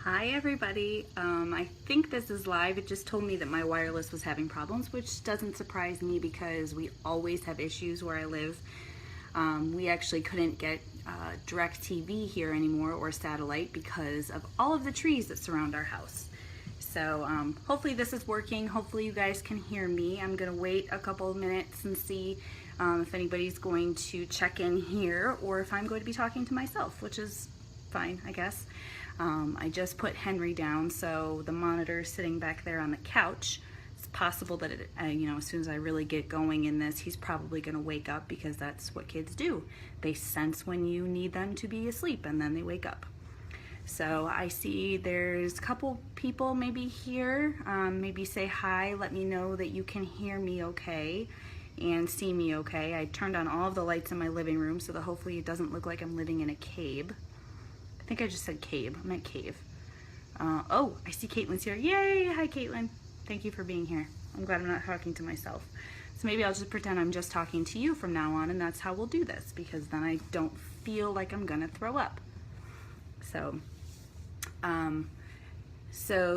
Hi everybody. I think this is live. It just told me that my wireless was having problems, which doesn't surprise me because we always have issues where I live. We actually couldn't get direct TV here anymore or satellite because of all of the trees that surround our house. So hopefully this is working. Hopefully you guys can hear me. I'm gonna wait a couple of minutes and see if anybody's going to check in here or if I'm going to be talking to myself, which is fine, I guess. I just put Henry down, so the monitor is sitting back there on the couch. It's possible that as soon as I really get going in this, he's probably going to wake up because that's what kids do. They sense when you need them to be asleep and then they wake up. So I see there's a couple people maybe here. Maybe say hi, let me know that you can hear me okay and see me okay. I turned on all of the lights in my living room so that hopefully it doesn't look like I'm living in a cave. I think I just said cave. I meant cave. Oh, I see Caitlin's here. Yay! Hi, Caitlin. Thank you for being here. I'm glad I'm not talking to myself. So maybe I'll just pretend I'm just talking to you from now on, and that's how we'll do this, because then I don't feel like I'm gonna throw up. So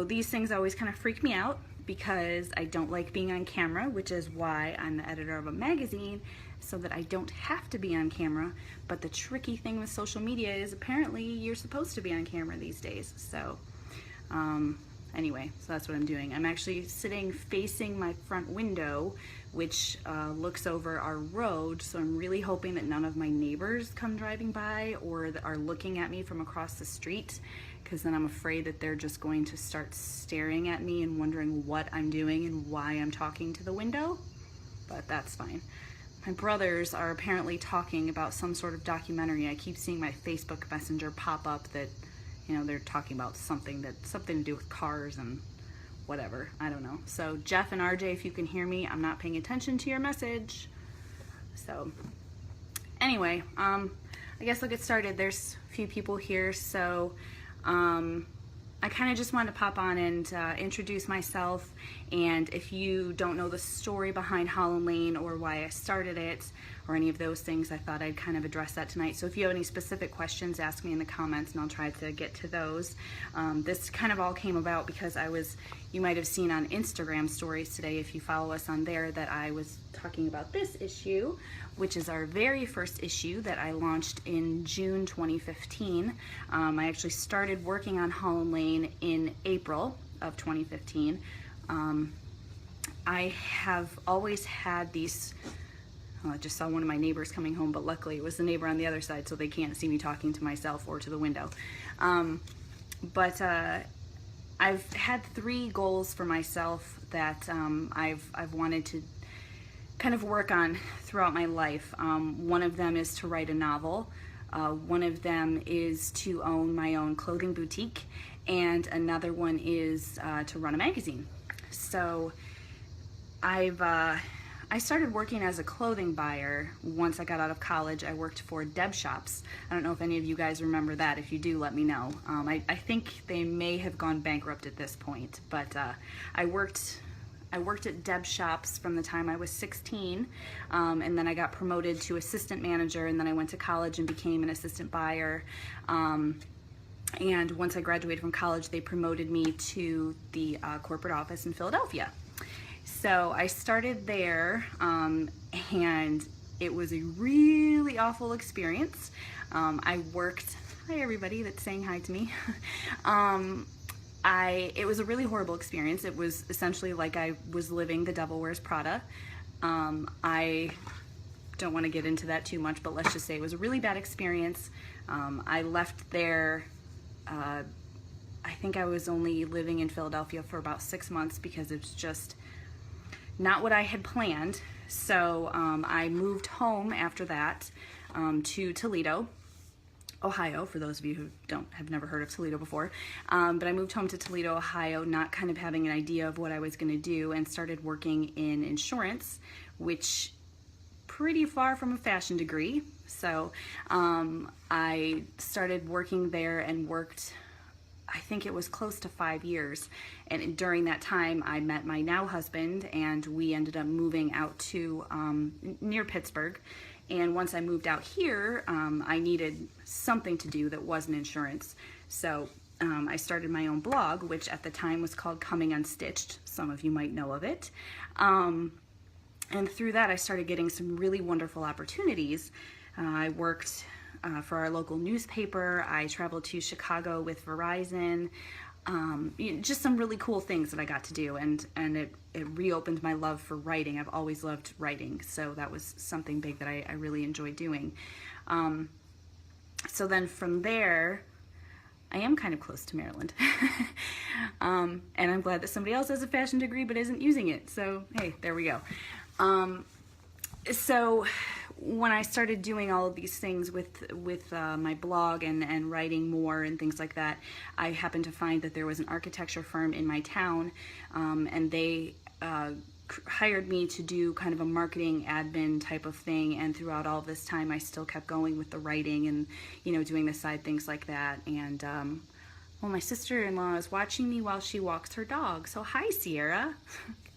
these things always kind of freak me out because I don't like being on camera, which is why I'm the editor of a magazine, so that I don't have to be on camera. But the tricky thing with social media is apparently you're supposed to be on camera these days. So anyway, so that's what I'm doing. I'm actually sitting facing my front window, which looks over our road. So I'm really hoping that none of my neighbors come driving by or that are looking at me from across the street, because then I'm afraid that they're just going to start staring at me and wondering what I'm doing and why I'm talking to the window. But that's fine. My brothers are apparently talking about some sort of documentary. I keep seeing my Facebook Messenger pop up that, they're talking about something to do with cars and whatever. I don't know. So Jeff and RJ, if you can hear me, I'm not paying attention to your message. So anyway, I guess I'll get started. There's a few people here, so I kind of just wanted to pop on and introduce myself, and if you don't know the story behind Holl Lane or why I started it or any of those things, I thought I'd kind of address that tonight. So if you have any specific questions, ask me in the comments and I'll try to get to those. This kind of all came about because you might have seen on Instagram stories today, if you follow us on there, that I was talking about this issue, which is our very first issue that I launched in June 2015. I actually started working on Holl Lane in April of 2015. I have always had these, I just saw one of my neighbors coming home, but luckily it was the neighbor on the other side, so they can't see me talking to myself or to the window. I've had 3 goals for myself that I've wanted to kind of work on throughout my life. One of them is to write a novel. One of them is to own my own clothing boutique, and another one is to run a magazine. So I started working as a clothing buyer once I got out of college. I worked for Deb Shops. I don't know if any of you guys remember that. If you do, let me know. I think they may have gone bankrupt at this point, but I worked at Deb Shops from the time I was 16, and then I got promoted to assistant manager, and then I went to college and became an assistant buyer. And once I graduated from college, they promoted me to the corporate office in Philadelphia. So I started there, and it was a really awful experience. I worked, hi everybody that's saying hi to me. It was a really horrible experience. It was essentially like I was living The Devil Wears Prada. I don't want to get into that too much, but let's just say it was a really bad experience. I left there, I think I was only living in Philadelphia for about 6 months because it was just not what I had planned. So I moved home after that to Toledo, Ohio, for those of you who have never heard of Toledo before. But I moved home to Toledo, Ohio, not kind of having an idea of what I was going to do, and started working in insurance, which pretty far from a fashion degree. So I started working there and worked, I think it was close to 5 years. And during that time, I met my now husband, and we ended up moving out to near Pittsburgh. And once I moved out here, I needed something to do that wasn't insurance. So I started my own blog, which at the time was called Coming Unstitched. Some of you might know of it. And through that, I started getting some really wonderful opportunities. I worked for our local newspaper. I traveled to Chicago with Verizon. Just some really cool things that I got to do, and it reopened my love for writing. I've always loved writing, so that was something big that I really enjoyed doing. So then from there, I am kind of close to Maryland. And I'm glad that somebody else has a fashion degree but isn't using it. So, hey, there we go. So when I started doing all of these things with my blog and writing more and things like that, I happened to find that there was an architecture firm in my town, and they hired me to do kind of a marketing admin type of thing. And throughout all of this time, I still kept going with the writing and, doing the side things like that. And well, my sister-in-law is watching me while she walks her dog. So hi, Sierra.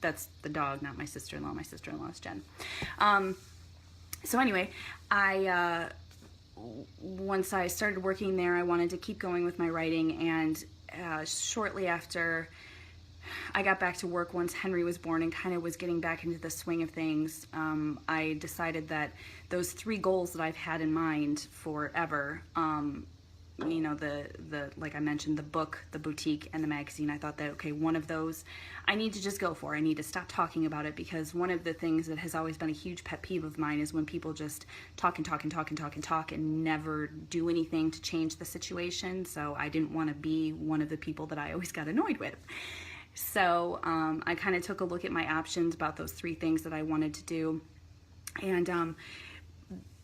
That's the dog, not my sister-in-law. My sister-in-law is Jen. So anyway, once I started working there, I wanted to keep going with my writing, and shortly after I got back to work, once Henry was born and kind of was getting back into the swing of things, I decided that those 3 goals that I've had in mind forever, like I mentioned, the book, the boutique, and the magazine, I thought that, okay, one of those I need to just go for. I need to stop talking about it, because one of the things that has always been a huge pet peeve of mine is when people just talk and talk and talk and talk and talk and never do anything to change the situation. So I didn't want to be one of the people that I always got annoyed with. So I kind of took a look at my options about those 3 things that I wanted to do. And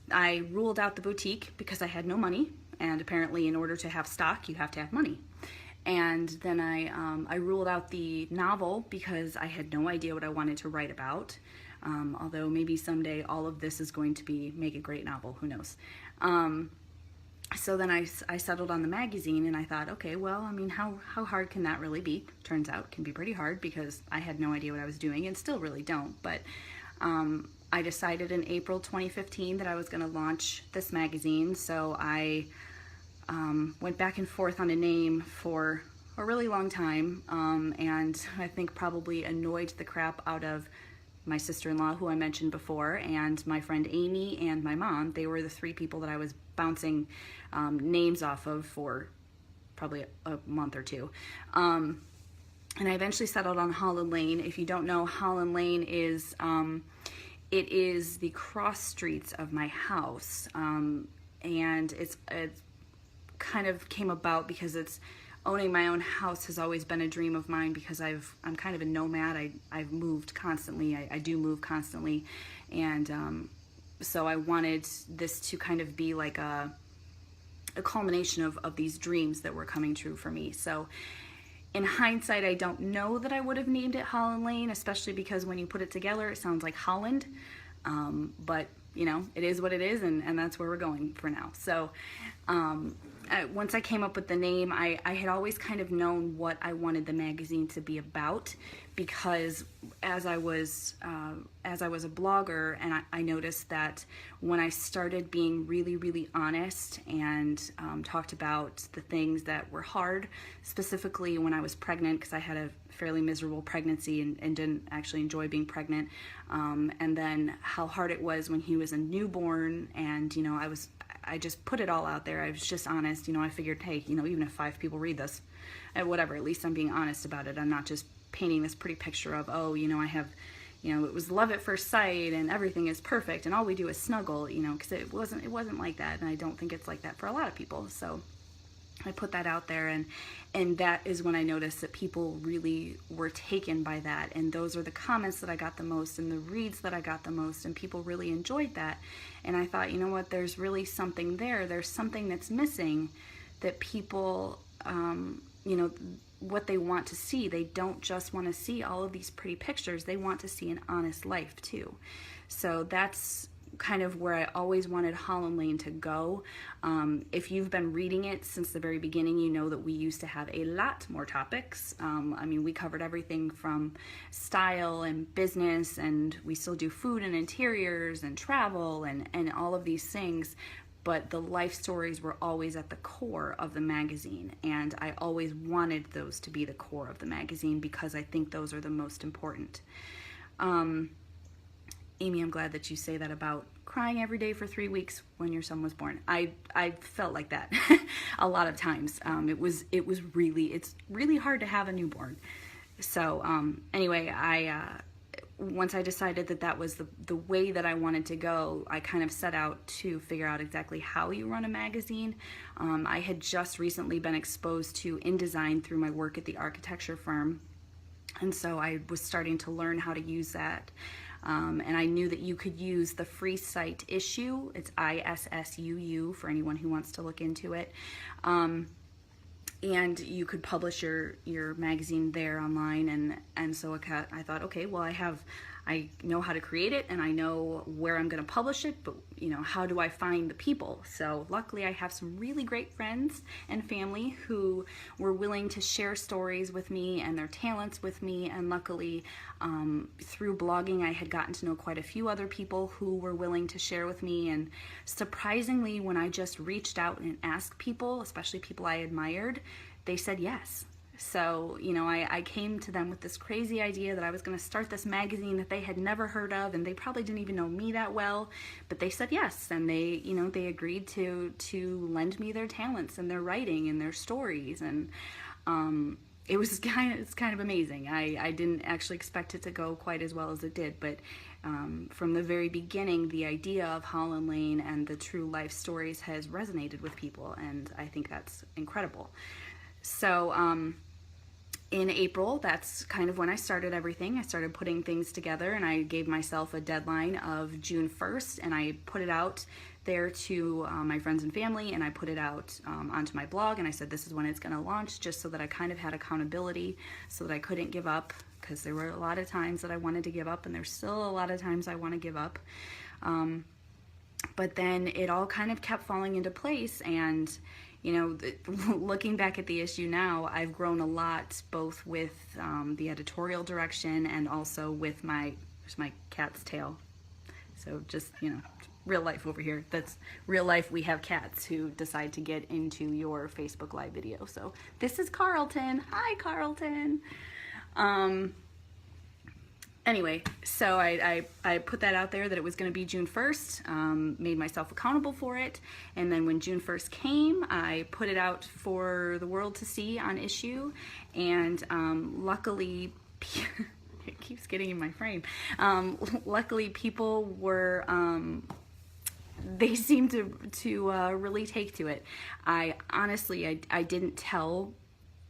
I ruled out the boutique because I had no money. And apparently in order to have stock, you have to have money. And then I ruled out the novel because I had no idea what I wanted to write about. Although maybe someday all of this is going to make a great novel, who knows. So then I settled on the magazine, and I thought, okay, well, I mean, how hard can that really be? Turns out it can be pretty hard, because I had no idea what I was doing and still really don't. But I decided in April 2015 that I was going to launch this magazine. So I went back and forth on a name for a really long time, and I think probably annoyed the crap out of my sister-in-law, who I mentioned before, and my friend Amy and my mom. They were the 3 people that I was bouncing names off of for probably a month or 2. And I eventually settled on Holl Lane. If you don't know, Holl Lane is it is the cross streets of my house, and it's kind of came about because owning my own house has always been a dream of mine, because I'm kind of a nomad. I've moved constantly. I do move constantly, and so I wanted this to kind of be like a culmination of these dreams that were coming true for me. So in hindsight, I don't know that I would have named it Holl Lane, especially because when you put it together, it sounds like Holland. But it is what it is, and that's where we're going for now. So once I came up with the name, I had always kind of known what I wanted the magazine to be about, because as I was a blogger, and I noticed that when I started being really, really honest and talked about the things that were hard, specifically when I was pregnant, because I had a fairly miserable pregnancy and didn't actually enjoy being pregnant, and then how hard it was when he was a newborn, and I just put it all out there. I was just honest. I figured, hey, even if 5 people read this, whatever, at least I'm being honest about it. I'm not just painting this pretty picture of, I have, it was love at first sight and everything is perfect and all we do is snuggle, because it wasn't like that, and I don't think it's like that for a lot of people. So I put that out there, and that is when I noticed that people really were taken by that, and those are the comments that I got the most and the reads that I got the most, and people really enjoyed that. And I thought, what, there's really something there. There's something that's missing that people, what they want to see. They don't just want to see all of these pretty pictures. They want to see an honest life too. So that's kind of where I always wanted Holl Lane to go. If you've been reading it since the very beginning, you know that we used to have a lot more topics. We covered everything from style and business, and we still do food and interiors and travel and all of these things. but the life stories were always at the core of the magazine, and I always wanted those to be the core of the magazine because I think those are the most important. Amy, I'm glad that you say that about crying every day for 3 weeks when your son was born. I felt like that a lot of times. It's really hard to have a newborn. So anyway, once I decided that was the way that I wanted to go, I kind of set out to figure out exactly how you run a magazine. I had just recently been exposed to InDesign through my work at the architecture firm, and so I was starting to learn how to use that. And I knew that you could use the free site Issuu. It's ISSUU for anyone who wants to look into it. And you could publish your magazine there online, and so I thought, okay, well, I know how to create it and I know where I'm going to publish it, but how do I find the people? So luckily I have some really great friends and family who were willing to share stories with me and their talents with me, and luckily through blogging I had gotten to know quite a few other people who were willing to share with me, and surprisingly when I just reached out and asked people, especially people I admired, they said yes. So, I came to them with this crazy idea that I was going to start this magazine that they had never heard of, and they probably didn't even know me that well, but they said yes, and they agreed to lend me their talents and their writing and their stories, and it's kind of amazing. I didn't actually expect it to go quite as well as it did, but from the very beginning, the idea of Holl Lane and the true life stories has resonated with people, and I think that's incredible. So, in April, that's kind of when I started everything. I started putting things together, and I gave myself a deadline of June 1st, and I put it out there to my friends and family, and I put it out onto my blog, and I said this is when it's going to launch, just so that I kind of had accountability, so that I couldn't give up, because there were a lot of times that I wanted to give up, and there's still a lot of times I want to give up. But then it all kind of kept falling into place, and looking back at the issue now, I've grown a lot, both with the editorial direction and also with there's my cat's tail. So just, real life over here. That's real life. We have cats who decide to get into your Facebook Live video. So this is Carlton. Hi, Carlton. Anyway, so I put that out there that it was going to be June 1st, made myself accountable for it, and then when June 1st came, I put it out for the world to see on Issuu, and luckily, it keeps getting in my frame, luckily people were, they seemed to really take to it. I didn't tell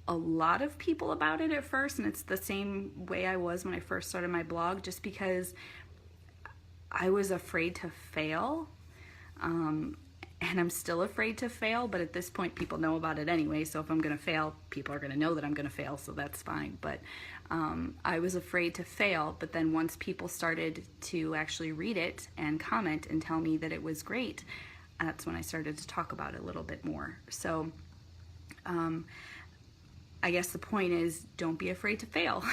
a lot of people about it at first, and it's the same way I was when I first started my blog, just because I was afraid to fail, and I'm still afraid to fail, but at this point people know about it anyway, so if I'm gonna fail, people are gonna know that I'm gonna fail, so that's fine. But I was afraid to fail, but then once people started to actually read it and comment and tell me that it was great, that's when I started to talk about it a little bit more. So I guess the point is, don't be afraid to fail,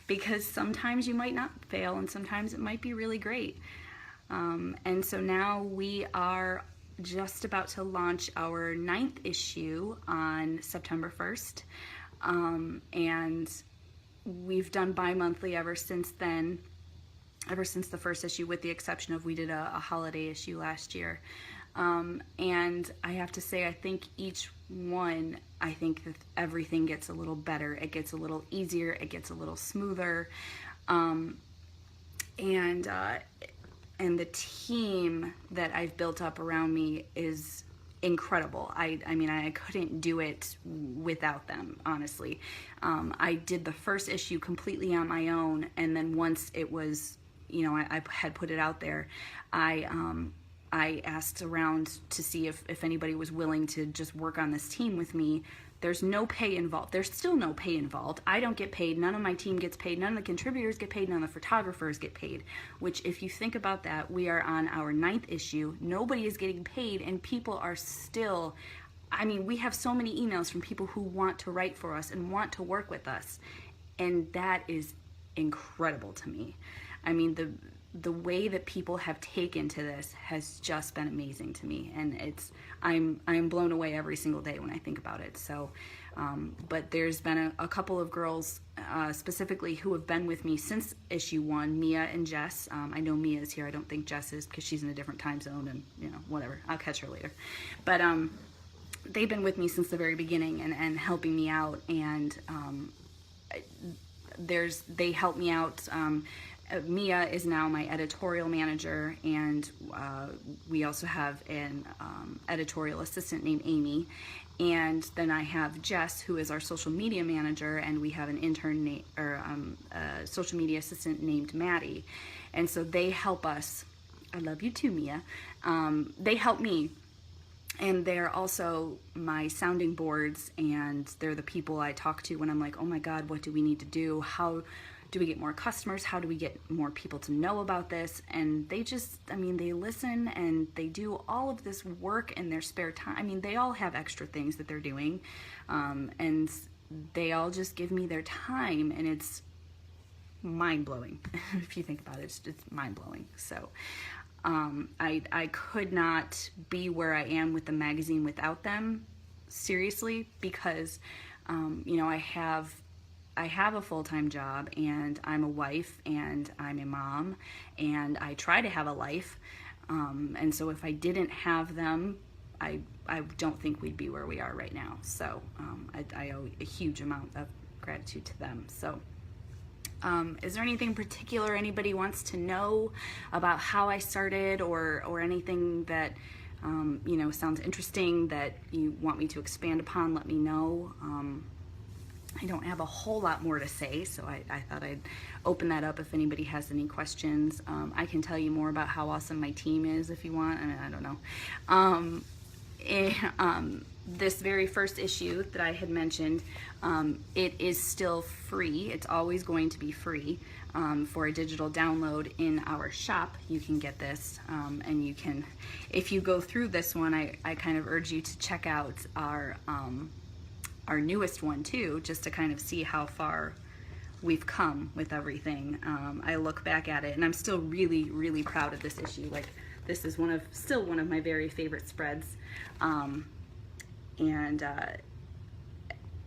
because sometimes you might not fail and sometimes it might be really great. And so now we are just about to launch our 9th issue on September 1st. And we've done bi-monthly ever since then, ever since the first issue, with the exception of we did a holiday issue last year. And I have to say, I think each one, I think that everything gets a little better. It gets a little easier. It gets a little smoother. And the team that I've built up around me is incredible. I mean, I couldn't do it without them, honestly. I did the first issue completely on my own, and then once it was, I had put it out there, I asked around to see if anybody was willing to just work on this team with me. There's no pay involved. There's still no pay involved. I don't get paid. None of my team gets paid. None of the contributors get paid. None of the photographers get paid. Which, if you think about that, we are on our 9th issue. Nobody is getting paid, and people are still, we have so many emails from people who want to write for us and want to work with us. And that is incredible to me. the way that people have taken to this has just been amazing to me, and I'm blown away every single day when I think about it. So but there's been a couple of girls specifically who have been with me since issue 1, Mia and Jess. I know Mia is here. I don't think Jess is, because she's in a different time zone, and whatever, I'll catch her later. But they've been with me since the very beginning and helping me out, and they help me out. Mia is now my editorial manager, and we also have an editorial assistant named Amy. And then I have Jess, who is our social media manager, and we have an intern a social media assistant named Maddie. And so they help us. I love you too, Mia. They help me, and they're also my sounding boards, and they're the people I talk to when I'm like, oh my God, what do we need to do? How do we get more customers? How do we get more people to know about this? And they just, they listen, and they do all of this work in their spare time. They all have extra things that they're doing, and they all just give me their time, and it's mind-blowing. If you think about it, it's mind-blowing. So I could not be where I am with the magazine without them, seriously, because I have a full-time job, and I'm a wife, and I'm a mom, and I try to have a life, and so if I didn't have them, I don't think we'd be where we are right now. So I owe a huge amount of gratitude to them. So is there anything in particular anybody wants to know about how I started, or anything that sounds interesting that you want me to expand upon? Let me know. I don't have a whole lot more to say, so I thought I'd open that up if anybody has any questions. I can tell you more about how awesome my team is if you want. I don't know. This very first issue that I had mentioned, it is still free. It's always going to be free for a digital download in our shop. You can get this, and you can, if you go through this one, I kind of urge you to check out our newest one too, just to kind of see how far we've come with everything. I look back at it, and I'm still really, really proud of this issue. Like, this is still one of my very favorite spreads, and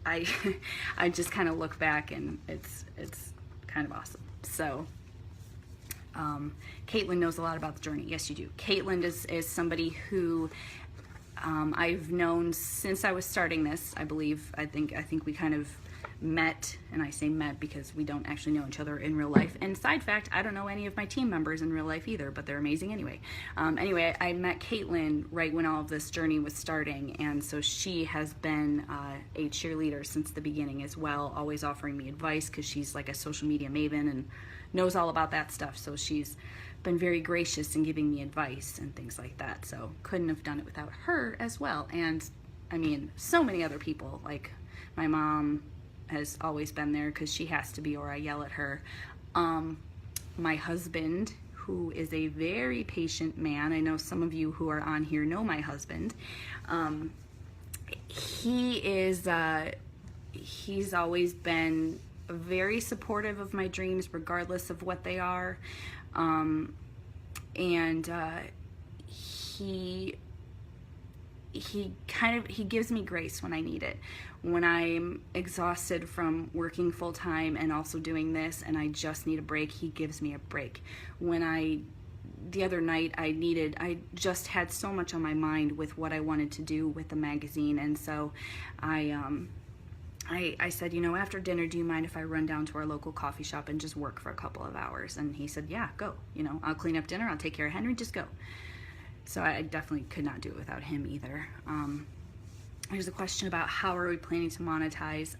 I I just kind of look back, and it's kind of awesome. So Caitlin knows a lot about the journey. Yes, you do. Caitlin is somebody who I've known since I was starting this, I believe. I think we kind of met, and I say met because we don't actually know each other in real life. And side fact, I don't know any of my team members in real life either, but they're amazing anyway. Anyway, I met Caitlin right when all of this journey was starting, and so she has been a cheerleader since the beginning as well, always offering me advice, because she's like a social media maven and knows all about that stuff. So she's been very gracious in giving me advice and things like that. So couldn't have done it without her as well. And so many other people, like my mom has always been there, because she has to be, or I yell at her. My husband, who is a very patient man. I know some of you who are on here know my husband. He's always been very supportive of my dreams, regardless of what they are. He gives me grace when I need it. When I'm exhausted from working full time and also doing this, and I just need a break, he gives me a break. The other night I just had so much on my mind with what I wanted to do with the magazine, and so I said, after dinner, do you mind if I run down to our local coffee shop and just work for a couple of hours? And he said, yeah, go. I'll clean up dinner, I'll take care of Henry, just go. So I definitely could not do it without him either. There's a question about how are we planning to monetize.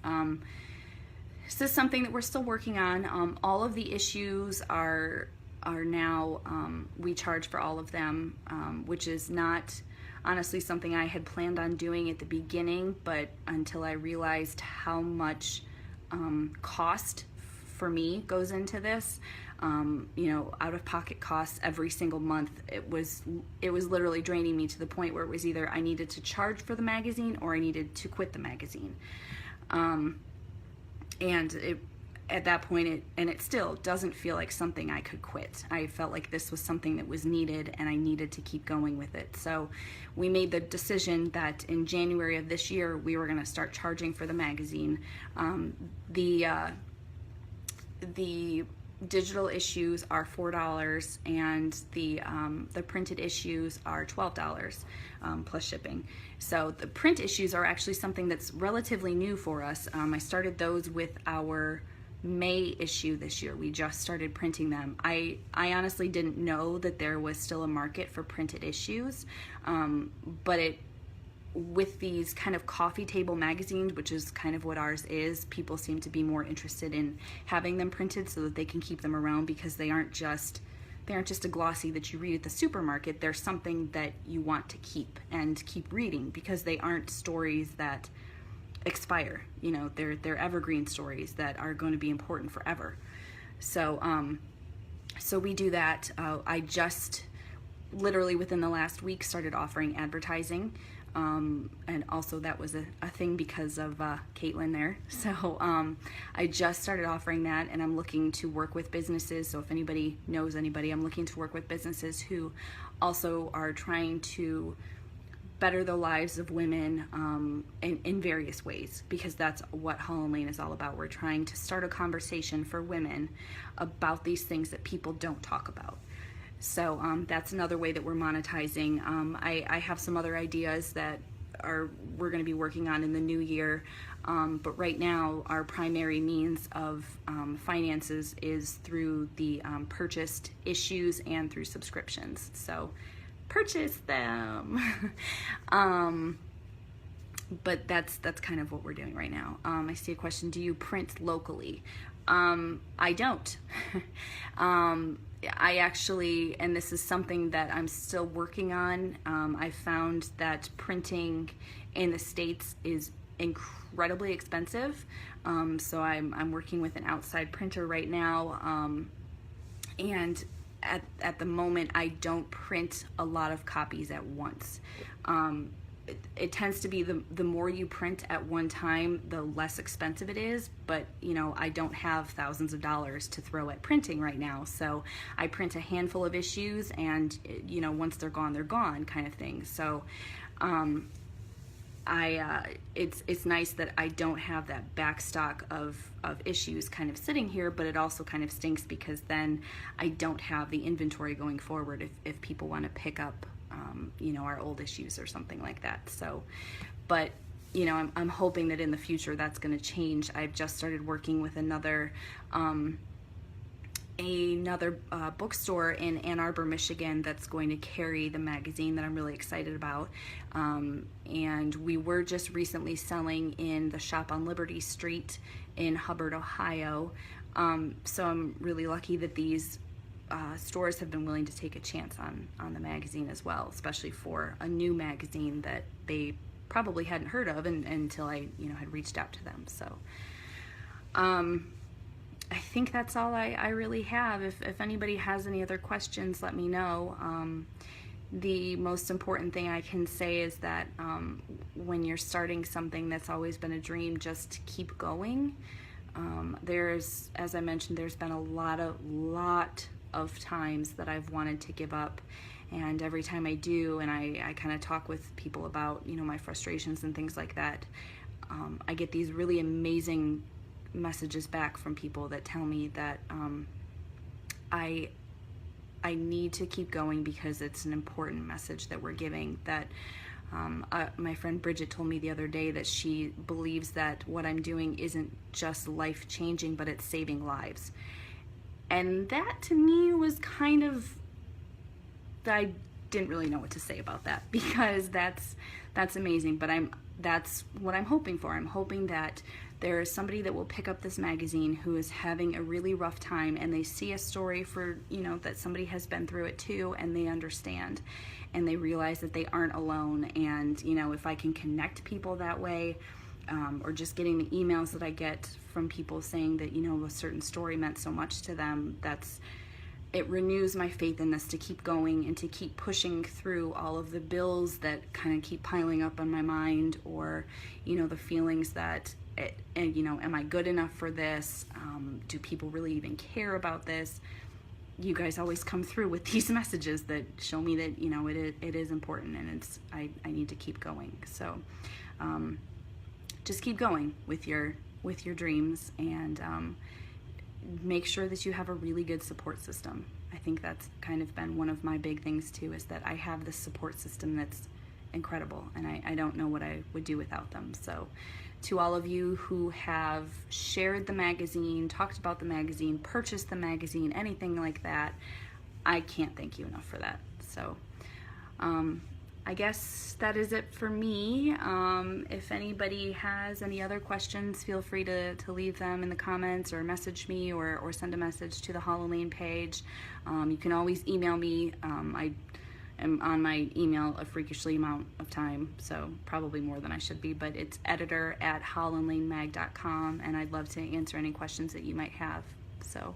This is something that we're still working on. All of the issues are now, we charge for all of them, which is not honestly something I had planned on doing at the beginning, but until I realized how much cost for me goes into this, out-of-pocket costs every single month, it was literally draining me to the point where it was either I needed to charge for the magazine or I needed to quit the magazine. And at that point, it still doesn't feel like something I could quit. I felt like this was something that was needed and I needed to keep going with it. So we made the decision that in January of this year we were going to start charging for the magazine. The digital issues are $4 and the printed issues are $12 plus shipping. So the print issues are actually something that's relatively new for us. I started those with our May issue this year. We just started printing them. I honestly didn't know that there was still a market for printed issues, but with these kind of coffee table magazines, which is kind of what ours is, people seem to be more interested in having them printed so that they can keep them around, because they aren't just a glossy that you read at the supermarket. They're something that you want to keep and keep reading, because they aren't stories that expire. You know, they're evergreen stories that are going to be important forever. So so we do that. I just literally within the last week started offering advertising. And also that was a thing because of Caitlin there. So I just started offering that, and I'm looking to work with businesses. So if anybody knows anybody, I'm looking to work with businesses who also are trying to better the lives of women in various ways, because that's what Holl Lane is all about. We're trying to start a conversation for women about these things that people don't talk about. So that's another way that we're monetizing. I have some other ideas that we're going to be working on in the new year, but right now our primary means of finances is through the purchased issues and through subscriptions. So purchase them. But that's kind of what we're doing right now. I see a question: do you print locally? I don't. I actually, and this is something that I'm still working on, I found that printing in the States is incredibly expensive. So I'm working with an outside printer right now, and at the moment I don't print a lot of copies at once. It tends to be the more you print at one time, the less expensive it is, but you know, I don't have thousands of dollars to throw at printing right now, so I print a handful of issues, and you know, once they're gone kind of thing. So it's nice that I don't have that back stock of issues kind of sitting here, but it also kind of stinks because then I don't have the inventory going forward if people want to pick up you know, our old issues or something like that. So, but you know, I'm hoping that in the future that's going to change. I've just started working with another bookstore in Ann Arbor, Michigan, that's going to carry the magazine that I'm really excited about. And we were just recently selling in the shop on Liberty Street in Hubbard, Ohio. So I'm really lucky that these stores have been willing to take a chance on the magazine as well, especially for a new magazine that they probably hadn't heard of until I, you know, had reached out to them. So I think that's all I really have. If anybody has any other questions, let me know. The most important thing I can say is that when you're starting something that's always been a dream, just keep going. As I mentioned, there's been a lot of times that I've wanted to give up, and every time I do, and I kind of talk with people about, you know, my frustrations and things like that, I get these really amazing messages back from people that tell me that I need to keep going because it's an important message that we're giving. That my friend Bridget told me the other day that she believes that what I'm doing isn't just life-changing, but it's saving lives. And that to me was kind of, I didn't really know what to say about that, because that's amazing, but that's what I'm hoping for. I'm hoping that there is somebody that will pick up this magazine who is having a really rough time, and they see a story for, you know, that somebody has been through it too, and they understand, and they realize that they aren't alone. And you know, if I can connect people that way, or just getting the emails that I get from people saying that, you know, a certain story meant so much to them, it renews my faith in this to keep going and to keep pushing through all of the bills that kind of keep piling up on my mind, or, you know, the feelings that, you know, am I good enough for this? Do people really even care about this? You guys always come through with these messages that show me that, you know, it is important, and I need to keep going. So just keep going with your dreams, and make sure that you have a really good support system. I think that's kind of been one of my big things too, is that I have this support system that's incredible, and I don't know what I would do without them. So to all of you who have shared the magazine, talked about the magazine, purchased the magazine, anything like that, I can't thank you enough for that. So I guess that is it for me. If anybody has any other questions, feel free to leave them in the comments, or message me, or send a message to the Holl Lane page. You can always email me. I am on my email a freakishly amount of time, so probably more than I should be, but it's editor@hollandlanemag.com, and I'd love to answer any questions that you might have. So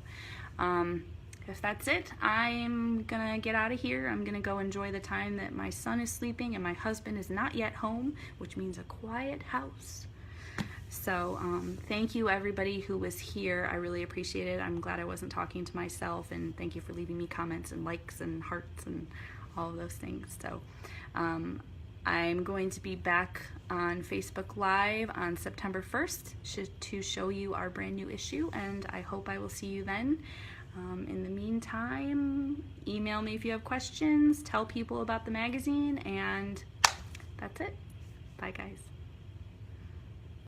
if that's it, I'm gonna get out of here. I'm gonna go enjoy the time that my son is sleeping and my husband is not yet home, which means a quiet house. So thank you everybody who was here. I really appreciate it. I'm glad I wasn't talking to myself, and thank you for leaving me comments and likes and hearts and all of those things. So I'm going to be back on Facebook Live on September 1st to show you our brand new issue, and I hope I will see you then. In the meantime, email me if you have questions, tell people about the magazine, and that's it. Bye guys.